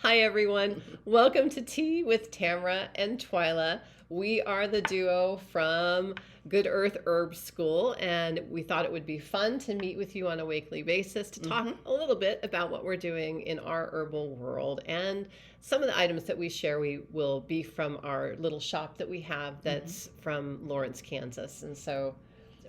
Hi, everyone. Welcome to Tea with Tamara and Twila. We are the duo from Good Earth Herb School, and we thought it would be fun to meet with you on a weekly basis to talk a little bit about what we're doing in our herbal world. And some of the items that we share will be from our little shop that we have that's from Lawrence, Kansas. And so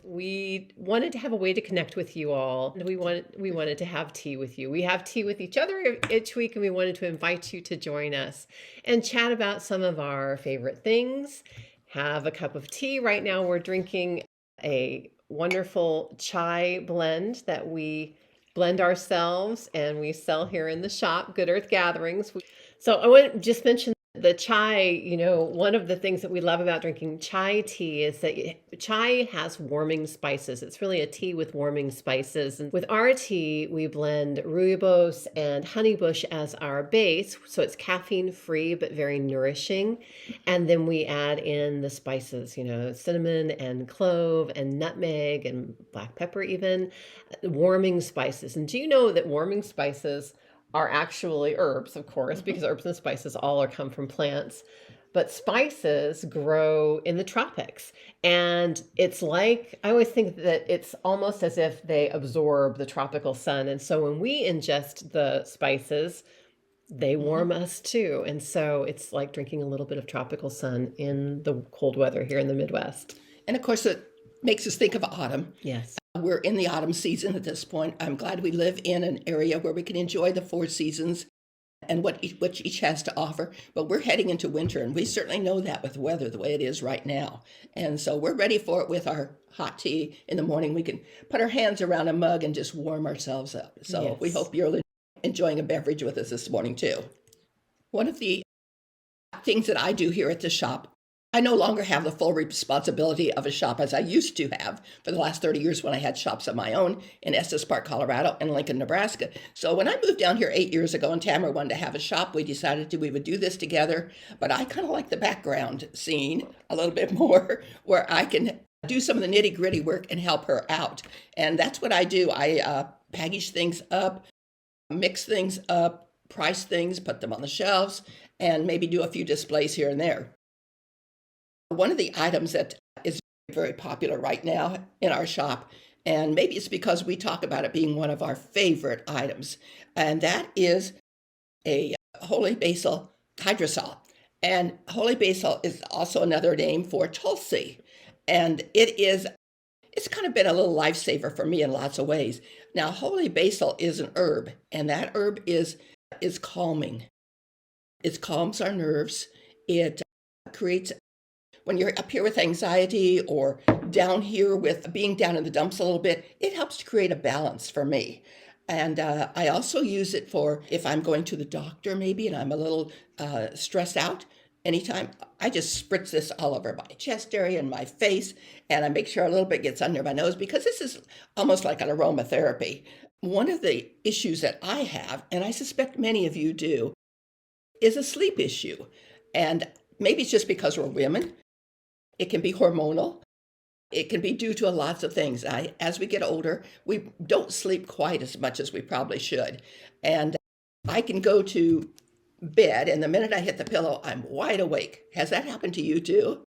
we wanted to have a way to connect with you all, and we wanted to have tea with you. We have tea with each other each week, and we wanted to invite you to join us and chat about some of our favorite things. Have a cup of tea. Right now we're drinking a wonderful chai blend that we blend ourselves and we sell here in the shop, Good Earth Gatherings. So I want to just mention the chai. One of the things that we love about drinking chai tea is that chai has warming spices. It's really a tea with warming spices. And with our tea, we blend rooibos and honeybush as our base. So it's caffeine free, but very nourishing. And then we add in the spices, cinnamon and clove and nutmeg and black pepper, even warming spices. And do you know that warming spices are actually herbs, of course, because herbs and spices all come from plants. But spices grow in the tropics. And it's like, I always think that it's almost as if they absorb the tropical sun. And so when we ingest the spices, they warm us too. And so it's like drinking a little bit of tropical sun in the cold weather here in the Midwest. And of course, it makes us think of autumn. Yes. We're in the autumn season at this point. I'm glad we live in an area where we can enjoy the four seasons and what each has to offer. But we're heading into winter, and we certainly know that with the weather the way it is right now. And so we're ready for it with our hot tea in the morning. We can put our hands around a mug and just warm ourselves up. So Yes. We hope you're enjoying a beverage with us this morning, too. One of the things that I do here at the shop, I no longer have the full responsibility of a shop as I used to have for the last 30 years when I had shops of my own in Estes Park, Colorado, and Lincoln, Nebraska. So when I moved down here 8 years ago and Tamara wanted to have a shop, we decided we would do this together. But I kind of like the background scene a little bit more, where I can do some of the nitty gritty work and help her out. And that's what I do. I package things up, mix things up, price things, put them on the shelves, and maybe do a few displays here and there. One of the items that is very popular right now in our shop, and maybe it's because we talk about it being one of our favorite items, and that is a holy basil hydrosol. And holy basil is also another name for Tulsi. And it's kind of been a little lifesaver for me in lots of ways. Now, holy basil is an herb, and that herb is calming. It calms our nerves. It creates, when you're up here with anxiety or down here with being down in the dumps a little bit, it helps to create a balance for me. And I also use it for if I'm going to the doctor maybe and I'm a little stressed out. Anytime, I just spritz this all over my chest area and my face, and I make sure a little bit gets under my nose because this is almost like an aromatherapy. One of the issues that I have, and I suspect many of you do, is a sleep issue. And maybe it's just because we're women. It can be hormonal. It can be due to lots of things. As we get older, we don't sleep quite as much as we probably should. And I can go to bed, and the minute I hit the pillow, I'm wide awake. Has that happened to you too?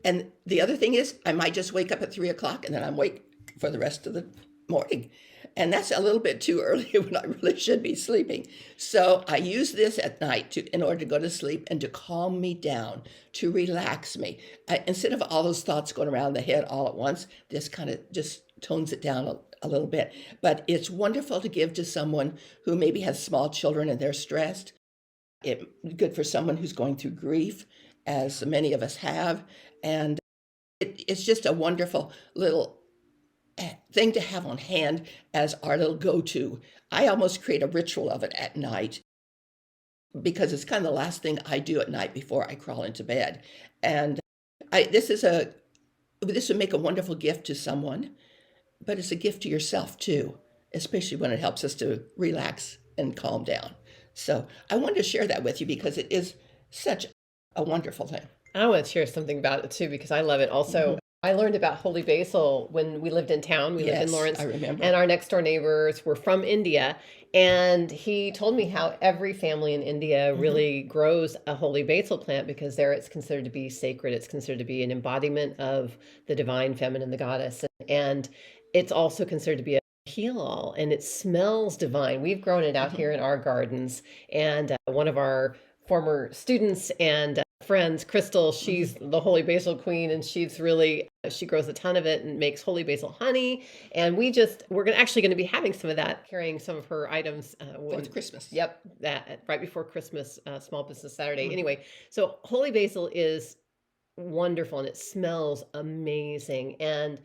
And the other thing is, I might just wake up at 3 o'clock, and then I'm awake for the rest of the morning. And that's a little bit too early when I really should be sleeping. So I use this at night in order to go to sleep and to calm me down, to relax me. Instead of all those thoughts going around the head all at once, this kind of just tones it down a little bit. But it's wonderful to give to someone who maybe has small children and they're stressed. It's good for someone who's going through grief, as many of us have. And it's just a wonderful little thing to have on hand as our little go-to. I almost create a ritual of it at night because it's kind of the last thing I do at night before I crawl into bed. And this would make a wonderful gift to someone, but it's a gift to yourself too, especially when it helps us to relax and calm down. So I wanted to share that with you because it is such a wonderful thing. I want to share something about it too because I love it also. I learned about holy basil when we lived in town. We lived in Yes, I Lawrence, remember. and our next door neighbors were from India. And he told me how every family in India Hmm. really grows a holy basil plant because there it's considered to be sacred. It's considered to be an embodiment of the divine feminine, the goddess. And it's also considered to be a heal all, and it smells divine. We've grown it out Hmm. here in our gardens. And one of our former students and friends, Crystal, Hmm. she's the holy basil queen, and she grows a ton of it and makes holy basil honey. And actually going to be having some of that, carrying some of her items For Christmas. yep, that right before Christmas, Small Business Saturday. Hmm. Anyway, so holy basil is wonderful and it smells amazing. And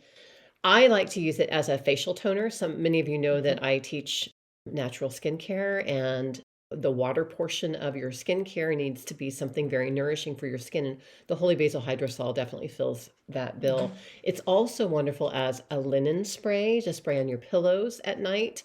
I like to use it as a facial toner. Many of you know Hmm. that I teach natural skincare, and the water portion of your skincare needs to be something very nourishing for your skin. And the holy basil hydrosol definitely fills that bill. Hmm. It's also wonderful as a linen spray to spray on your pillows at night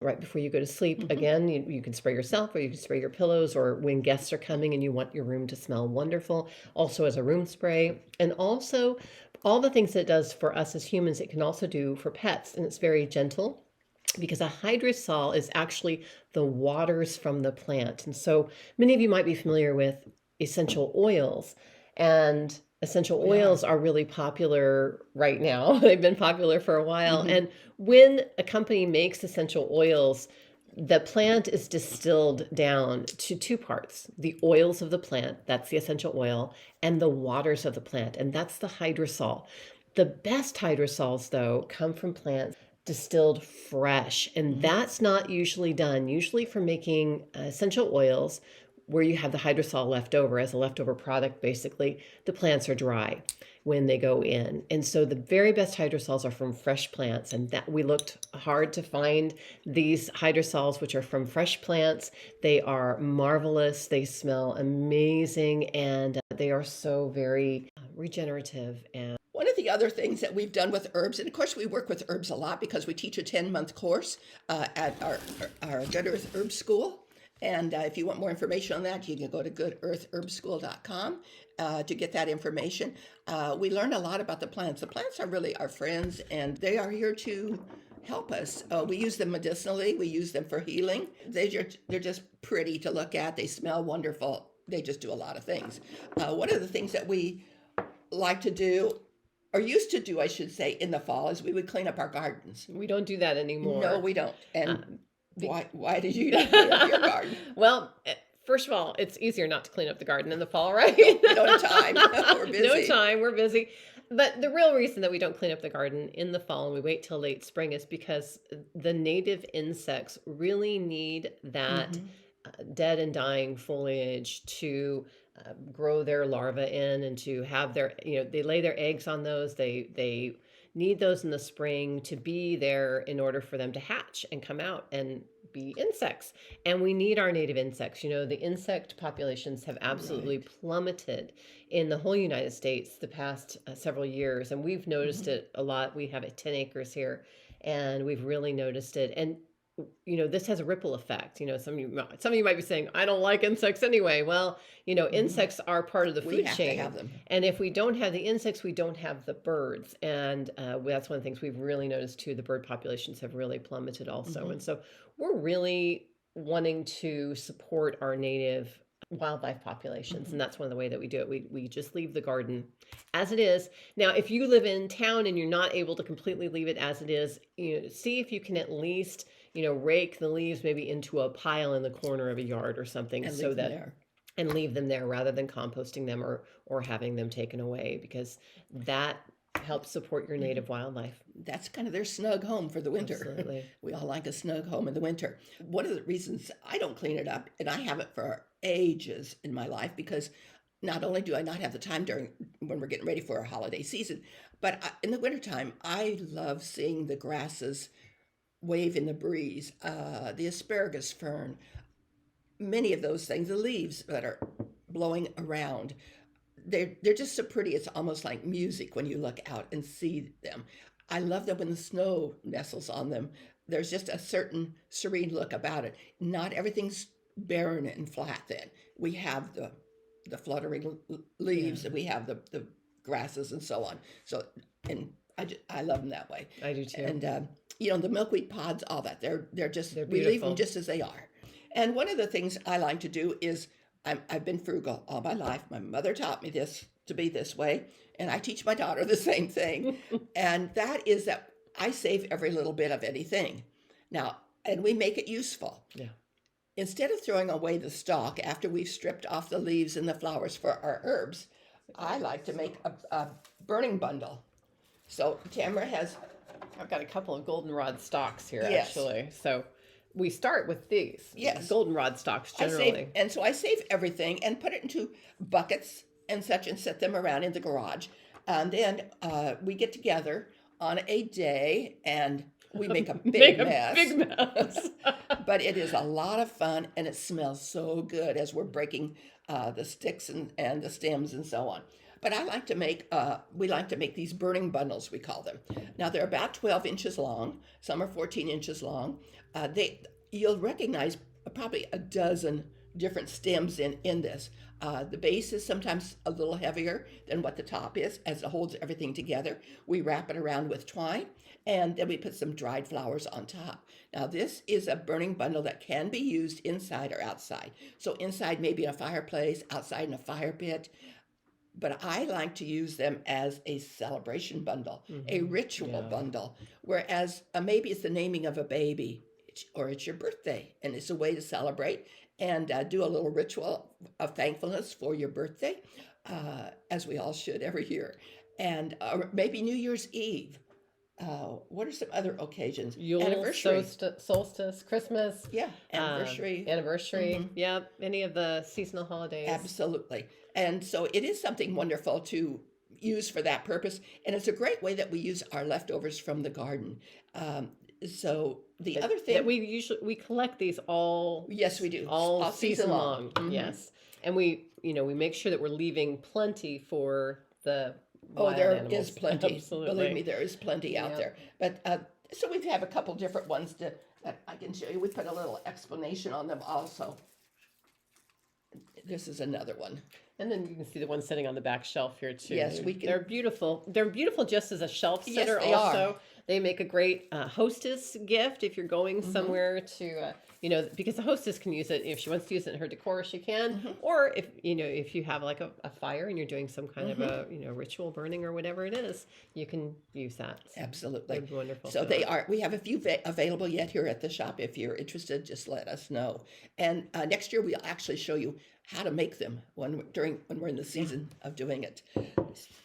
right before you go to sleep. Hmm. Again, you can spray yourself or you can spray your pillows, or when guests are coming and you want your room to smell wonderful, also as a room spray. And also, all the things that it does for us as humans, it can also do for pets. And it's very gentle because a hydrosol is actually the waters from the plant. And so many of you might be familiar with essential oils, and essential We are. oils are really popular right now. They've been popular for a while. Hmm. And when a company makes essential oils, the plant is distilled down to two parts: the oils of the plant, that's the essential oil, and the waters of the plant, and that's the hydrosol. The best hydrosols, though, come from plants distilled fresh, and Hmm. that's not usually done. Usually, for making essential oils, where you have the hydrosol left over as a leftover product, basically, the plants are dry when they go in. And so the very best hydrosols are from fresh plants. And that we looked hard to find these hydrosols, which are from fresh plants. They are marvelous. They smell amazing. And they are so very regenerative. And One of the other things that we've done with herbs, and of course we work with herbs a lot because we teach a 10-month course at our Good Earth Herb School. And if you want more information on that, you can go to goodearthherbschool.com to get that information. We learn a lot about the plants. The plants are really our friends, and they are here to help us. We use them medicinally. We use them for healing. They're just pretty to look at. They smell wonderful. They just do a lot of things. One of the things that we like to do, or used to do, I should say, in the fall, is we would clean up our gardens. we don't do that No, anymore. we don't. Uh, And be- why did you not clean up your garden? well, first of all, it's easier not to clean up the garden in the fall, right? We don't have time. We're No busy. time, we're busy. But the real reason that we don't clean up the garden in the fall and we wait till late spring is because the native insects really need that Hmm. dead and dying foliage to grow their larvae in, and to have their, they lay their eggs on those. They need those in the spring to be there in order for them to hatch and come out and be insects. And we need our native insects. The insect populations have absolutely Right. plummeted in the whole United States the past several years, and we've noticed Hmm. it a lot. We have 10 acres here, and we've really noticed it. And this has a ripple effect. Some of you might be saying, I don't like insects anyway. Well, Hmm. insects are part of the We food have to chain. have them. And if we don't have the insects, we don't have the birds. And that's one of the things we've really noticed too. The bird populations have really plummeted also. Hmm. And so we're really wanting to support our native wildlife populations. Hmm. And that's one of the way that we do it. We just leave the garden as it is. Now, if you live in town and you're not able to completely leave it as it is, see if you can at least rake the leaves maybe into a pile in the corner of a yard or something, And so leave them that there. and leave them there rather than composting them or having them taken away, because that helps support your Hmm. native wildlife. That's kind of their snug home for the winter. Absolutely. We all like a snug home in the winter. One of the reasons I don't clean it up, and I haven't for ages in my life, because not only do I not have the time during when we're getting ready for our holiday season, but in the wintertime, I love seeing the grasses wave in the breeze, the asparagus fern, many of those things, the leaves that are blowing around. They're just so pretty. It's almost like music when you look out and see them. I love them when the snow nestles on them. There's just a certain serene look about it. Not everything's barren and flat. Then we have the fluttering Yeah. leaves, and we have the grasses and so on. So, and I love them that way. I do too. And you know, the milkweed pods, all that, they're just, They're we leave them beautiful. just as they are. And one of the things I like to do is I've been frugal all my life. My mother taught me this to be this way, and I teach my daughter the same thing. And that is that I save every little bit of anything. Now, and we make it useful. Yeah. Instead of throwing away the stalk after we've stripped off the leaves and the flowers for our herbs, I like to make a burning bundle. So Tamara has, I've got a couple of goldenrod stalks here, Yes. actually. So we start with these. Yes. Goldenrod stalks generally. I save everything and put it into buckets and such and set them around in the garage. And then we get together on a day and we make a big mess. Big mess. But it is a lot of fun and it smells so good as we're breaking the sticks and the stems and so on. But I like to make, we like to make these burning bundles, we call them. Now they're about 12 inches long. Some are 14 inches long. You'll recognize probably a dozen different stems in this. The base is sometimes a little heavier than what the top is, as it holds everything together. We wrap it around with twine, and then we put some dried flowers on top. Now, this is a burning bundle that can be used inside or outside. So inside maybe in a fireplace, outside in a fire pit. But I like to use them as a celebration bundle, a ritual bundle, whereas maybe it's the naming of a baby or it's your birthday, and it's a way to celebrate and do a little ritual of thankfulness for your birthday, as we all should every year. And maybe New Year's Eve. What are some other occasions? Yule, Anniversary. solstice, Christmas. Yeah, anniversary. Anniversary. Yeah, any of the seasonal holidays. Absolutely. And so it is something wonderful to use for that purpose. And it's a great way that we use our leftovers from the garden. So the other thing that we collect these all. Yes, we do. All season long. Mm-hmm. Yes. And we make sure that we're leaving plenty for the wild there animals. is plenty. Absolutely. Believe me, there is plenty out there. But so we have a couple different ones that I can show you. We put a little explanation on them also. This is another one. And then you can see the ones sitting on the back shelf here too. Yes, we can. They're beautiful. They're beautiful just as a shelf Yes, sitter. they also, are. They make a great hostess gift if you're going somewhere to, because the hostess can use it if she wants to use it in her decor, she can. Or if you have like a fire and you're doing some kind of a ritual burning or whatever it is, you can use that. So Absolutely. they're wonderful. So for they that. are. We have a few available yet here at the shop. If you're interested, just let us know. And next year we'll actually show you how to make them when we're in the season of doing it.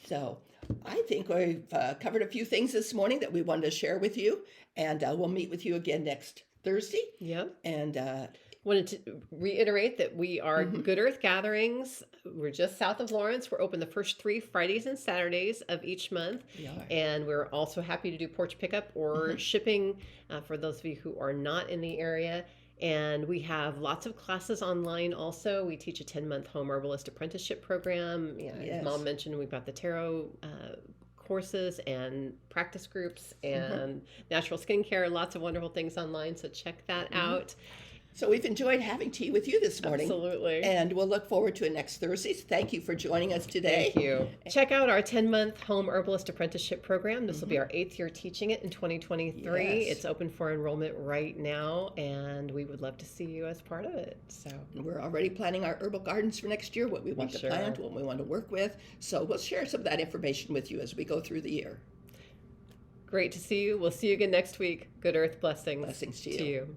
So I think we've covered a few things this morning that we wanted to share with you, and we'll meet with you again next Thursday. Yep. And Wanted to reiterate that we are Good Earth Gatherings. We're just south of Lawrence. We're open the first 3 Fridays and Saturdays of each month. We are. And we're also happy to do porch pickup or shipping for those of you who are not in the area. And we have lots of classes online also. We teach a 10-month home herbalist apprenticeship program. Yes. As Mom mentioned, we've got the tarot courses and practice groups and natural skincare, lots of wonderful things online. So check that out. So we've enjoyed having tea with you this morning. Absolutely. And we'll look forward to it next Thursday. Thank you for joining us today. Thank you. Check out our 10-month home herbalist apprenticeship program. This will be our 8th year teaching it in 2023. Yes. It's open for enrollment right now, and we would love to see you as part of it. So We're already planning our herbal gardens for next year, what we want to sure plant, what we want to work with. So we'll share some of that information with you as we go through the year. great to see you. We'll see you again next week. Good Earth blessings. Blessings to you.